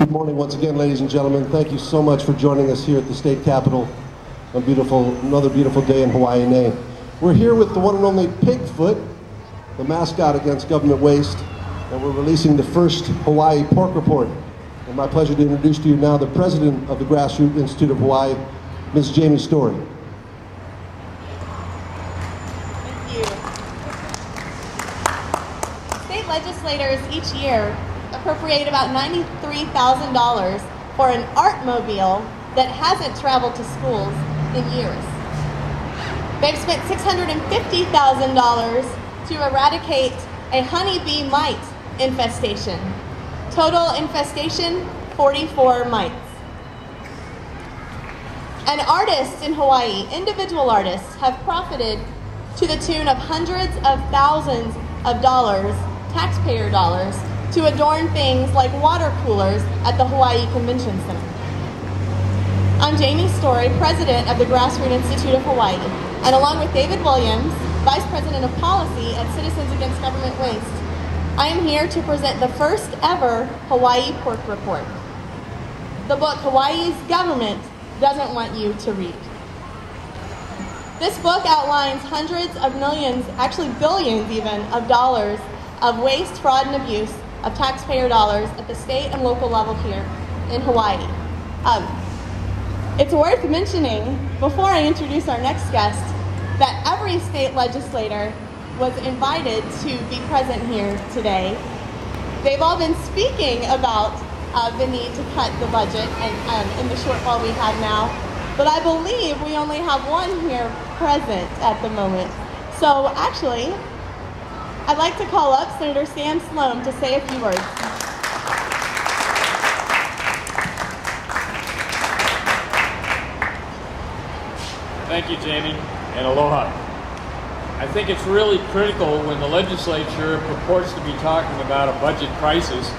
Good morning once again, ladies and gentlemen. Thank you so much for joining us here at the state capitol on another beautiful day in Hawaii name. We're here with the one and only Pigfoot, the mascot against government waste, and we're releasing the first Hawaii Pork Report. And my pleasure to introduce to you now the president of the Grassroot Institute of Hawaii, Ms. Jamie Story. Thank you. State legislators each year appropriate about $93,000 for an art-mobile that hasn't traveled to schools in years. They've spent $650,000 to eradicate a honeybee mite infestation. Total infestation, 44 mites. And artists in Hawaii, individual artists, have profited to the tune of hundreds of thousands of dollars, taxpayer dollars, to adorn things like water coolers at the Hawaii Convention Center. I'm Jamie Story, president of the Grassroot Institute of Hawaii, and along with David Williams, vice president of policy at Citizens Against Government Waste, I am here to present the first ever Hawaii Pork Report, the book Hawaii's government doesn't want you to read. This book outlines hundreds of millions, actually billions even, of dollars of waste, fraud, and abuse of taxpayer dollars at the state and local level here in Hawaii. It's worth mentioning, before I introduce our next guest, that every state legislator was invited to be present here today. They've all been speaking about the need to cut the budget and in the shortfall we have now, but I believe we only have one here present at the moment. So actually, I'd like to call up Senator Sam Sloan to say a few words. Thank you, Jamie, and aloha. I think it's really critical when the legislature purports to be talking about a budget crisis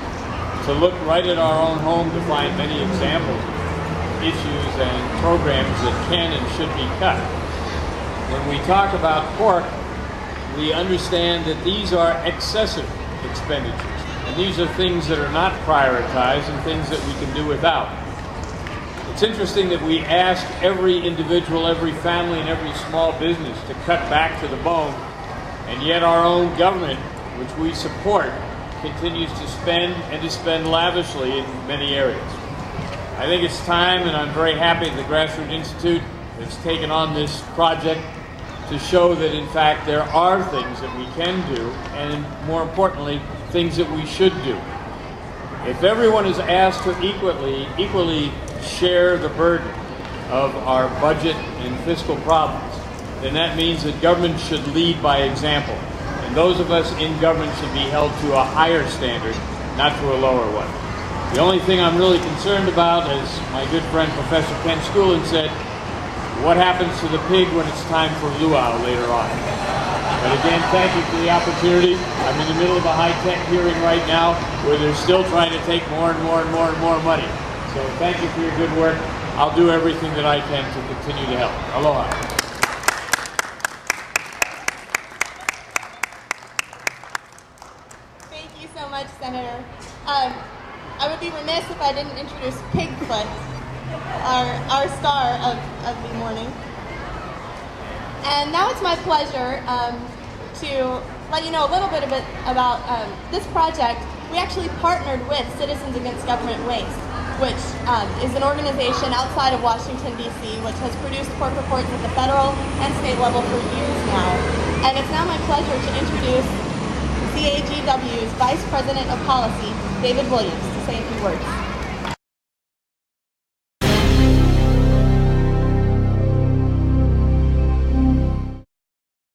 to look right at our own home to find many examples of issues and programs that can and should be cut. When we talk about pork, we understand that these are excessive expenditures, and these are things that are not prioritized and things that we can do without. It's interesting that we ask every individual, every family, and every small business to cut back to the bone, and yet our own government, which we support, continues to spend and to spend lavishly in many areas. I think it's time, and I'm very happy that the Grassroot Institute has taken on this project to show that, in fact, there are things that we can do, and more importantly, things that we should do. If everyone is asked to equally share the burden of our budget and fiscal problems, then that means that government should lead by example. And those of us in government should be held to a higher standard, not to a lower one. The only thing I'm really concerned about, as my good friend Professor Ken Schoolin said, what happens to the pig when it's time for luau later on? But again, thank you for the opportunity. I'm in the middle of a high-tech hearing right now where they're still trying to take more and more and more and more money. So thank you for your good work. I'll do everything that I can to continue to help. Aloha. Thank you so much, Senator. I would be remiss if I didn't introduce Pigfoot, our star of the morning. And now it's my pleasure to let you know a little bit about this project. We actually partnered with Citizens Against Government Waste, which is an organization outside of Washington, D.C., which has produced pork reports at the federal and state level for years now. And it's now my pleasure to introduce CAGW's Vice President of Policy, David Williams, to say a few words.